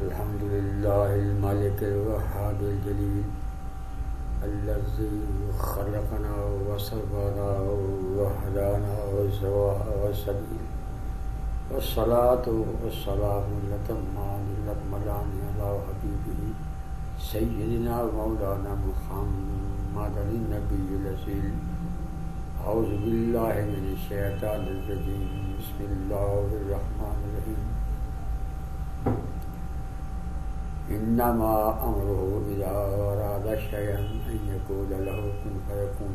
الحمد لله الملك الوهاب الجليل الذي خلقنا وصبرنا وهدانا وسبيل والصلاة والسلام الأتمان الأكملان على حبيبه سيدنا ومولانا محمد النبي الأصيل. أعوذ بالله من الشيطان الرجيم. بسم الله الرحمن الرحيم. إنما أمره إذا أراد شيئا أن يقول له كن فيكون.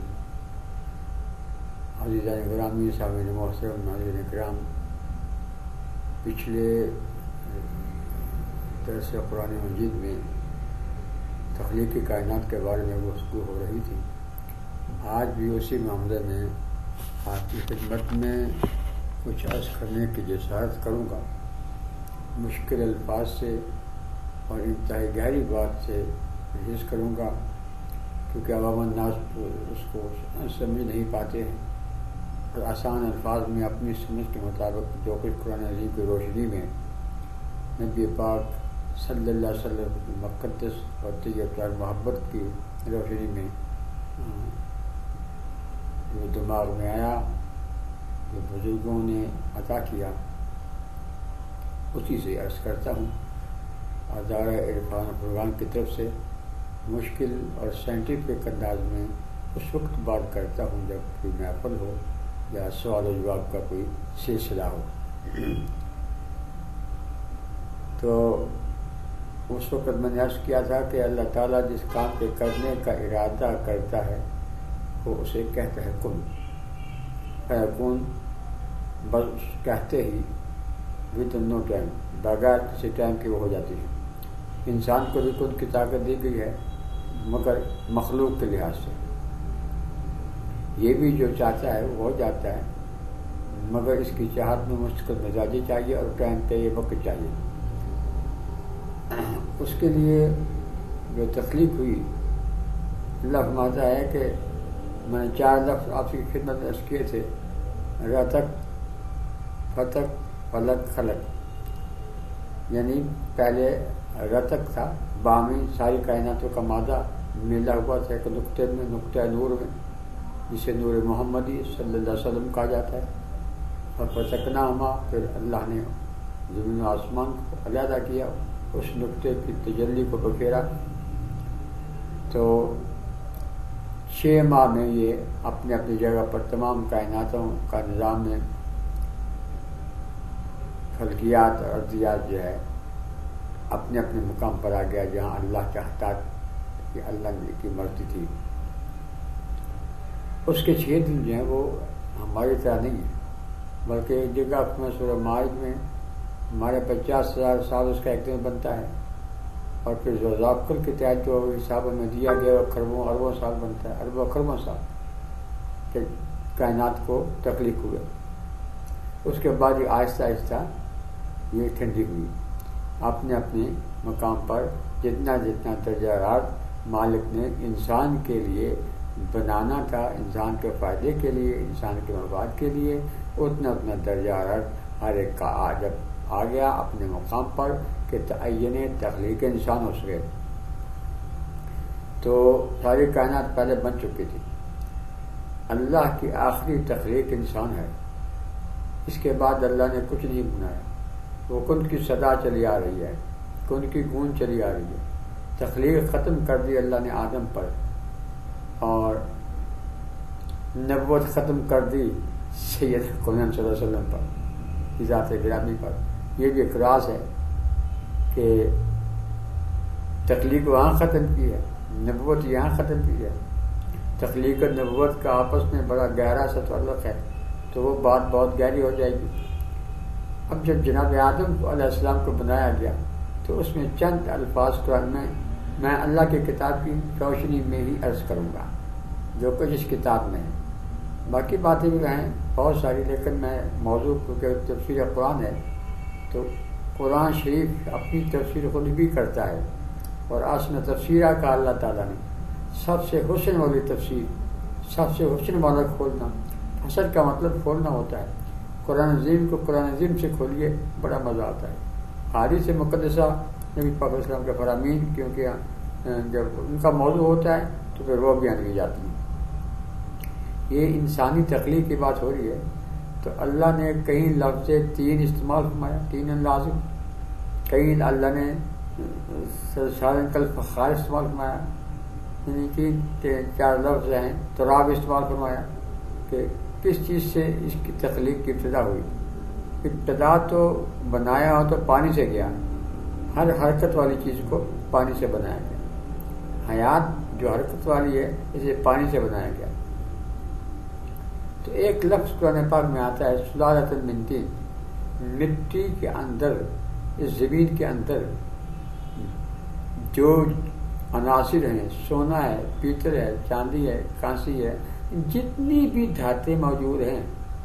عزیزان گرامی، سامعین محترم، ناظرین کرام، پچھلے درس قرآن مجید میں تخلیق کائنات کے بارے میں گفتگو ہو رہی تھی. آج بھی اسی معاملے میں آپ کی خدمت میں کچھ عرض کرنے کی جسارت کروں گا. مشکل الفاظ سے اور انتہائی گہری بات سے عرض کروں گا، کیونکہ عوام الناس اس کو سمجھ نہیں پاتے ہیں، اور آسان الفاظ میں اپنی سمجھ کے مطابق جو کچھ قرآن عظیم کی روشنی میں نبی پاک صلی اللہ علیہ وسلم کی مقدس اور طیب محبت کی روشنی میں جو دماغ میں آیا، جو بزرگوں نے عطا کیا، اسی سے عرض کرتا ہوں. اور دائرہ عرفان و فرقان کی طرف سے مشکل اور سائنٹیفک انداز میں اس وقت بات کرتا ہوں جب کوئی محفل ہو یا سوال و جواب کا کوئی سلسلہ ہو. تو اس وقت میں نے عرض کیا تھا کہ اللہ تعالیٰ جس کام کے کرنے کا ارادہ کرتا ہے وہ اسے کہتا ہے کن فیکون. بس کہتے ہی ود نو ٹائم، بغیر کسی ٹائم کے وہ ہو جاتی ہے. انسان کو بھی کن کی طاقت دی گئی ہے، مگر مخلوق کے لحاظ سے یہ بھی جو چاہتا ہے وہ ہو جاتا ہے، مگر اس کی چاہت میں مستقل مزاجی چاہیے اور ٹائم پہ یہ وقت چاہیے. اس کے لیے جو تخلیق ہوئی، اللہ فرماتا ہے کہ میں نے 4 لفظ آپ کی خدمت میں عرض کیے تھے: رتق، فتق، فلق، خلق. یعنی پہلے رتق تھا، بامی ساری کائناتوں کا مادہ ملا ہوا تھا ایک نقطے میں، نقطۂ نور میں، جسے نور محمدی صلی اللہ علیہ وسلم کہا جاتا ہے. اور فتقناہما، پھر اللہ نے زمین و آسمان کو علیحدہ کیا، اس نقطے کی تجلی کو بکھیرا. تو 6 ماہ میں یہ اپنے اپنی جگہ پر تمام کائناتوں کا نظام میں فلکیات اور ارضیات جو ہے اپنے اپنے مقام پر آ گیا، جہاں اللہ چاہتا کہ اللہ کی مرضی تھی. اس کے 6 دن جو ہیں وہ ہماری طرح نہیں ہیں، بلکہ ایک جگہ میں سورہ مائد میں ہمارے 50,000 سال اس کا ایک دن بنتا ہے، اور پھر ذوالعقل کے تحت جو حساب میں دیا گیا وہ کروڑوں اربوں سال بنتا ہے، اربوں خربوں سال کہ کائنات کو تخلیق ہوئے. اس کے بعد یہ آہستہ آہستہ یہ ٹھنڈی ہوئی اپنے اپنے مقام پر. جتنا جتنا تجارات مالک نے انسان کے لیے بنانا تھا، انسان کے فائدے کے لیے، انسان کے مفاد کے لیے، اتنا اتنا درجہ حرارت ہر ایک کا جب آ گیا اپنے مقام پر کہ تعین تخلیق انسان ہو سکے. تو ساری کائنات پہلے بن چکی تھی. اللہ کی آخری تخلیق انسان ہے. اس کے بعد اللہ نے کچھ نہیں بنایا. وہ کن کی صدا چلی آ رہی ہے، کن کی گونج چلی آ رہی ہے. تخلیق ختم کر دی اللہ نے آدم پر، اور نبوت ختم کر دی سید قوم صلی اللہ علیہ وسلم پر، ذات گرامی پر. یہ بھی ایک راز ہے کہ تخلیق وہاں ختم کی ہے، نبوت یہاں ختم کی ہے. تخلیق اور نبوت کا آپس میں بڑا گہرا سا تعلق ہے، تو وہ بات بہت گہری ہو جائے گی. اب جب جناب آدم علیہ السلام کو بنایا گیا تو اس میں چند الفاظ قرآن میں اللہ کی کتاب کی روشنی میں ہی عرض کروں گا جو کچھ اس کتاب میں ہے. باقی باتیں بھی ہیں بہت ساری، لیکن میں موضوع کیونکہ تفسیر قرآن ہے تو قرآن شریف اپنی تفسیر خود بھی کرتا ہے، اور آسن تفسیرہ کا اللہ تعالیٰ نے سب سے حسن والی تفسیر، سب سے حسن والا کھولنا. حسن کا مطلب کھولنا ہوتا ہے. قرآن عظیم کو قرآن عظیم سے کھولیے، بڑا مزہ آتا ہے. حدیث مقدسہ نبی پاک علیہ السلام کے فرامین، کیونکہ جب ان کا موضوع ہوتا ہے تو پھر وہ بیان کی جاتی ہیں۔ یہ انسانی تخلیق کی بات ہو رہی ہے تو اللہ نے کئی لفظ 3 استعمال فرمایا، 3 انداز، کئی اللہ نے سارن کل فخار استعمال فرمایا، یعنی 3-4 لفظ ہیں، تراب استعمال فرمایا کہ کس چیز سے اس کی تخلیق کی ابتدا ہوئی۔ ابتدا تو بنایا ہو تو پانی سے گیا، ہر حرکت والی چیز کو پانی سے بنایا گیا، حیات جو حرکت والی ہے اسے پانی سے بنایا گیا۔ تو ایک لفظ قرآن پاک میں آتا ہے سلالۃ من طین، مٹی کے اندر، اس زمین کے اندر جو عناصر ہیں، سونا ہے، پیتل ہے، چاندی ہے، کانسی ہے، جتنی بھی دھاتیں موجود ہیں،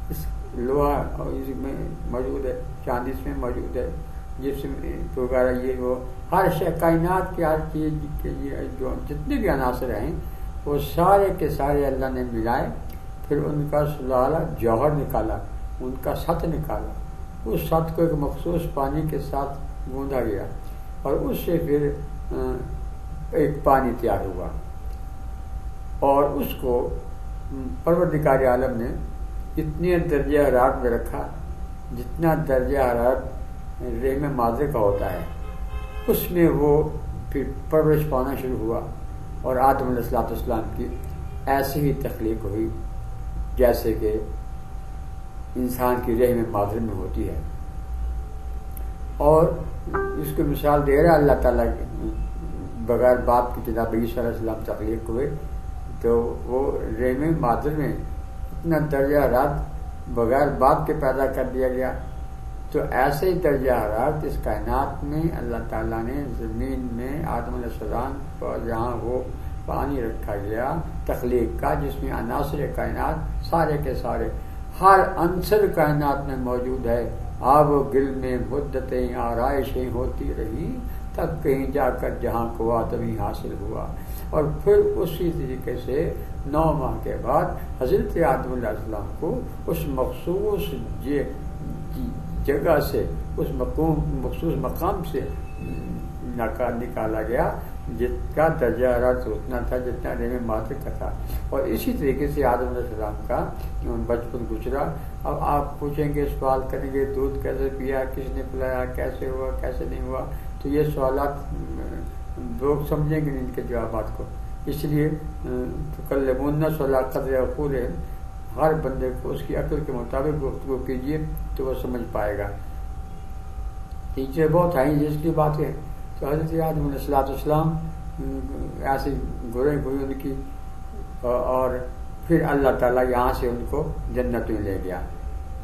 اس لوہا اس میں موجود ہے، چاندی اس میں موجود ہے، جسم وغیرہ یہ وہ ہر شے کائنات کی ہر چیز کے جو جتنے بھی عناصر ہیں وہ سارے کے سارے اللہ نے ملائے، پھر ان کا سلالہ جوہر نکالا، ان کا سطح نکالا، اس سطح کو ایک مخصوص پانی کے ساتھ گوندھا گیا اور اس سے پھر ایک پانی تیار ہوا، اور اس کو پروردگار عالم نے اتنے درجہ حرارت میں رکھا جتنا درجہ حرارت رحم ماضی کا ہوتا ہے، اس میں وہ پھر پرورش پانا شروع ہوا، اور آدم علیہ السلام کی ایسی ہی تخلیق ہوئی جیسے کہ انسان کی رحم مادر میں ہوتی ہے۔ اور اس کو مثال دے رہا ہے اللہ تعالیٰ بغیر باپ کی جناب عیسیٰ علیہ السلام تخلیق ہوئے تو وہ رحم مادر میں اتنا درجہ حرارت بغیر باپ کے پیدا کر دیا گیا، تو ایسے ہی درجہ حرارت اس کائنات میں اللہ تعالیٰ نے زمین میں آدم علیہ السلام پر جہاں وہ پانی رکھا گیا تخلیق کا، جس میں عناصر کائنات سارے کے سارے ہر عنصر کائنات میں موجود ہے، آب و گل میں مدتیں آرائشیں ہوتی رہی، تب کہیں جا کر جہاں کو آدمی حاصل ہوا۔ اور پھر اسی طریقے سے 9 ماہ کے بعد حضرت آدم علیہ السلام کو اس مخصوص جگہ سے، اس مخصوص مقام سے نکالا گیا جس کا درجہ حرارت اتنا تھا جتنا رحم مادر کا تھا۔ اور اسی طریقے سے آدم علیہ السلام کا بچپن گزرا۔ اب آپ پوچھیں گے، سوال کریں گے، دودھ کیسے پیا، کس نے پلایا، کیسے ہوا، کیسے نہیں ہوا، تو یہ سوالات لوگ سمجھیں گے ان کے جوابات کو، اس لیے تکلمون الناس علی قدر عقولہم، ہر بندے کو اس کی عقل کے مطابق گفتگو کیجیے تو وہ سمجھ پائے گا۔ ٹیچر بہت ہیں جس کی باتیں، تو حضرت آدم علیہ السلام ایسی گریں ہوئی ان کی، اور پھر اللہ تعالیٰ یہاں سے ان کو جنت میں لے گیا۔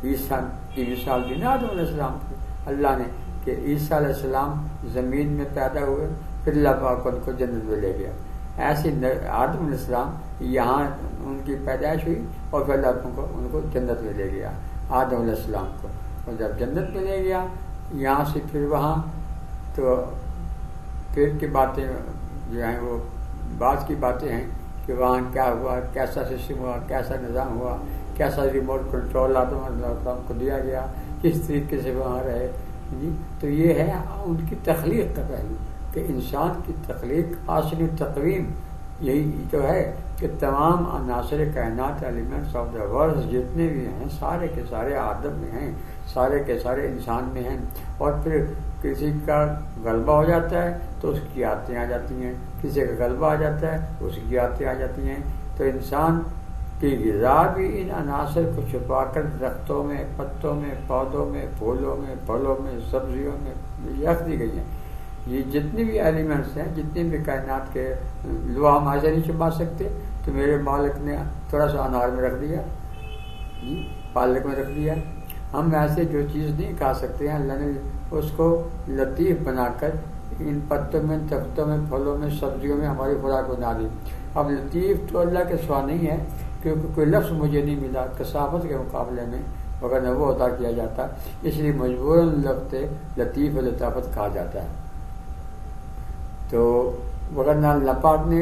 عیسیٰ کی مثال دی نا آدم علیہ السلام کی اللہ نے کہ عیسیٰ علیہ السلام زمین میں پیدا ہوئے، پھر اللہ پاک ان کو جنت میں لے گیا۔ ایسے آدم علیہ السلام یہاں ان کی پیدائش ہوئی اور پھر اللہ ان کو جنت میں لے گیا آدم علیہ السلام کو، اور جب جنت میں لے گیا یہاں سے پھر وہاں، تو پھر کی باتیں جو ہیں وہ بعض کی باتیں ہیں کہ وہاں کیا ہوا، کیسا سسٹم ہوا، کیسا نظام ہوا، کیسا ریموٹ کنٹرول آدم علیہ السلام کو دیا گیا، کس طریقے سے وہاں رہے جی۔ تو یہ ہے ان کی تخلیق کا پہلو کہ انسان کی تخلیق حاصل تقویم یہی تو ہے کہ تمام عناصر کائنات ایلیمنٹس آف دا ورلڈ جتنے بھی ہیں سارے کے سارے آدم میں ہیں، سارے کے سارے انسان میں ہیں، اور پھر کسی کا غلبہ ہو جاتا ہے تو اس کی عادتیں آ جاتی ہیں، کسی کا غلبہ آ جاتا ہے اس کی عادتیں آ جاتی ہیں۔ تو انسان کی غذا بھی ان عناصر کو چھپا کر درختوں میں، پتوں میں، پودوں میں، پھولوں میں، پھلوں میں، سبزیوں میں رکھ دی گئی ہیں۔ یہ جتنے بھی ایلیمنٹس ہیں، جتنے بھی کائنات کے لوہا ہم ایسے نہیں چھپا سکتے، تو میرے مالک نے تھوڑا سا انار میں رکھ دیا جی، پالک میں رکھ دیا، ہم ایسے جو چیز نہیں کھا سکتے ہیں اللہ نے اس کو لطیف بنا کر ان پتوں میں، درختوں میں، پھلوں میں، سبزیوں میں ہماری خوراک بنا دی۔ اب لطیف تو اللہ کے سوا نہیں ہے، کیونکہ کوئی لفظ مجھے نہیں ملا کثافت کے مقابلے میں، مگر نہ وہ عطا کیا جاتا، اس لیے مجبوراً لفظ لطیف و لطافت کہا جاتا ہے۔ تو وغیرہ اللہ پاک نے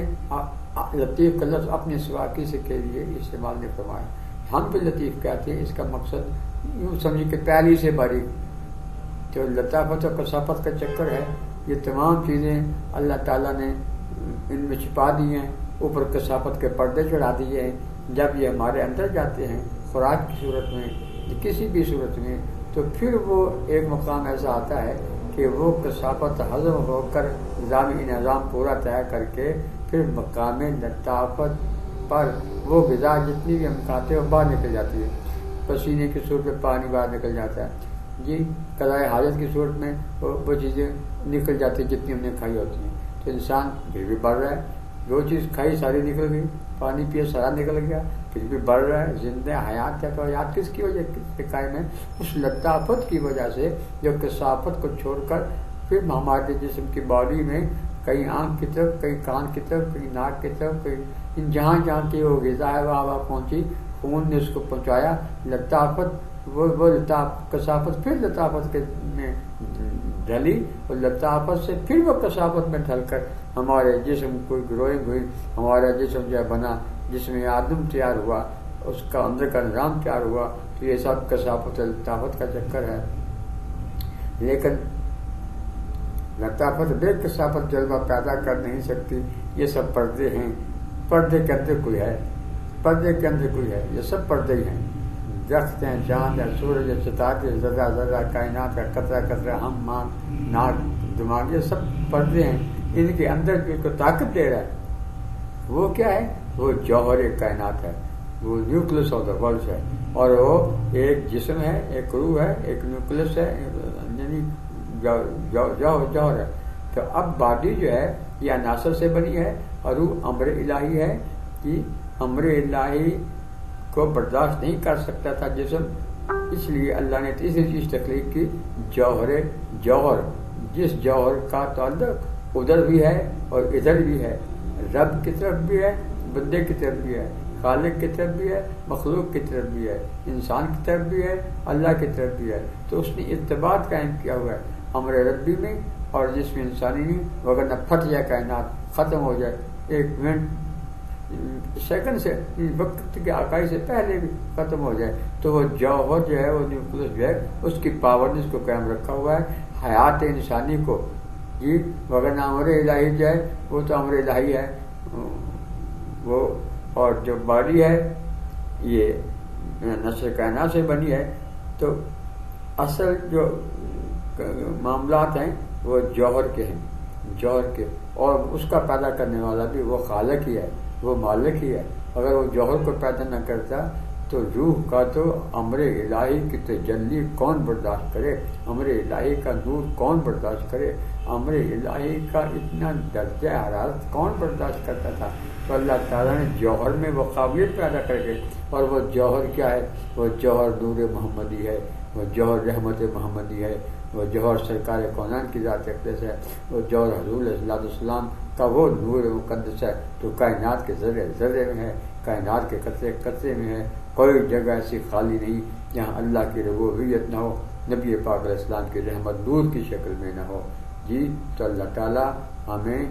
لطیف کا لفظ اپنے سوا کسی کے لیے استعمال نہیں فرمایا۔ ہم بھی لطیف کہتے ہیں، اس کا مقصد یوں سمجھے کہ پہلی سے باریک، جو لطافت اور کثافت کا چکر ہے یہ تمام چیزیں اللہ تعالیٰ نے ان میں چھپا دی ہیں، اوپر کثافت کے پردے چڑھا دیے ہیں. جب یہ ہمارے اندر جاتے ہیں خوراک کی صورت میں، کسی بھی صورت میں، تو پھر وہ ایک مقام ایسا آتا ہے کہ وہ کثافت ہضم ہو کر نظامی نظام پورا طے کر کے پھر مقام لطافت پر وہ غذا جتنی بھی ہم کھاتے ہیں وہ باہر نکل جاتی ہے. پسینے کی صورت میں پانی باہر نکل جاتا ہے جی، قضائے حاجت کی صورت میں وہ چیزیں نکل جاتی ہیں جتنی ہم نے کھائی ہوتی ہیں. تو انسان پھر بھی بڑھ رہا ہے، جو چیز کھائی ساری نکل گئی، پانی پیے سارا نکل گیا، پھر بھی بڑھ رہا ہے، زندہ حیات ہے. تو حیات کس کی وجہ سے قائم ہے؟ اس لطافت کی وجہ سے جو کثافت کو چھوڑ کر پھر ہمارے جسم کی باڈی میں کہیں آنکھ کی طرف، کہیں کان کی طرف، کہیں ناک کی طرف، کہیں جہاں جہاں کی وہ غذا ہے وہاں پہنچی، خون نے اس کو پہنچایا. لطافت وہ کثافت پھر لطافت کے میں ڈھلی، اور لطافت سے پھر وہ کثافت میں ڈھل کر ہمارے جسم کو گروئنگ ہوئی، ہمارا جسم جو ہے بنا، جس میں آدم تیار ہوا، اس کا اندر کا نظام تیار ہوا. تو یہ سب کثافت لطافت کا چکر ہے. لیکن لطافت بے کثافت جذبہ پیدا کر نہیں سکتی. یہ سب پردے ہیں. پردے کے اندر کوئی ہے، پردے کے اندر کوئی ہے، یہ سب پردے ہی ہیں. درخت ہیں، چاند ہے، سورج ہے، ستارے، ذرہ ذرہ کائنات کا قطرہ قطرہ، ہم مان، ناک، دماغ، یہ سب پردے ہیں. ان کے اندر جو کو طاقت دے رہا ہے وہ کیا ہے؟ وہ جوہر کائنات ہے، وہ نیوکلس آف دا ورلڈ ہے. اور وہ ایک جسم ہے، ایک روح ہے، ایک نیوکلس ہے، یعنی جوہر ہے. تو اب باڈی جو ہے یہ عناصر سے بنی ہے، اور روح امر الہی ہے کہ امر الہی کو برداشت نہیں کر سکتا تھا جسم، اس لیے اللہ نے تیسری چیز تخلیق کی، جوہر. جس جوہر کا تعلق ادھر بھی ہے اور ادھر بھی ہے، رب کی طرف بھی ہے، بندے کی طرف بھی ہے، خالق کی طرف بھی ہے، مخلوق کی طرف بھی ہے، انسان کی طرف بھی ہے، اللہ کی طرف بھی ہے. تو اس نے ارتباط قائم کیا ہوا ہے امر ربی میں اور جسم انسانی میں، وغیرہ پھٹ جائے کائنات، ختم ہو جائے ایک منٹ سیکنڈ سے، وقت کے آکائی سے پہلے بھی ختم ہو جائے. تو وہ جوہر جو ہے، وہ نیوکلس جو ہے، اس کی پاور نے اس کو قائم رکھا ہوا ہے، حیات انسانی کو جی. وغیرہ امر الہی جو ہے وہ تو امر الہی ہے وہ، اور جو باڈی ہے یہ نسل کائنات سے بنی ہے. تو اصل جو معاملات ہیں وہ جوہر کے ہیں، جوہر کے، اور اس کا پیدا کرنے والا بھی وہ خالق ہی ہے، وہ مالک ہی ہے. اگر وہ جوہر کو پیدا نہ کرتا تو روح کا تو امر الہی کی تجلی کون برداشت کرے، امر الہی کا نور کون برداشت کرے، امر الہی کا اتنا درجہ حرارت کون برداشت کرتا تھا. تو اللہ تعالیٰ نے جوہر میں وہ قابلیت پیدا کر کے، اور وہ جوہر کیا ہے؟ وہ جوہر نور محمدی ہے، وہ جوہر رحمت محمدی ہے، وہ جوہر سرکار کونین کی ذات اقدس ہے، وہ جوہر حضور علیہ السلام کا وہ نور مقدس ہے. تو کائنات کے ذرے ذرے میں ہے، کائنات کے قطرے قطرے میں ہے. کوئی جگہ ایسی خالی نہیں جہاں اللہ کی ربوبیت نہ ہو، نبی پاک علیہ السلام کی رحمت نور کی شکل میں نہ ہو جی. تو اللہ تعالیٰ ہمیں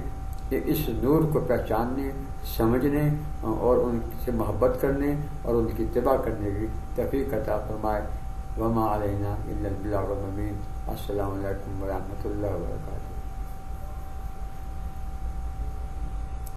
اس نور کو پہچاننے، سمجھنے اور ان سے محبت کرنے اور ان کی اتباع کرنے کی توفیق عطا فرمائے. وما علینا الا البلاغ المبین. السلام علیکم ورحمۃ اللہ وبرکاتہ.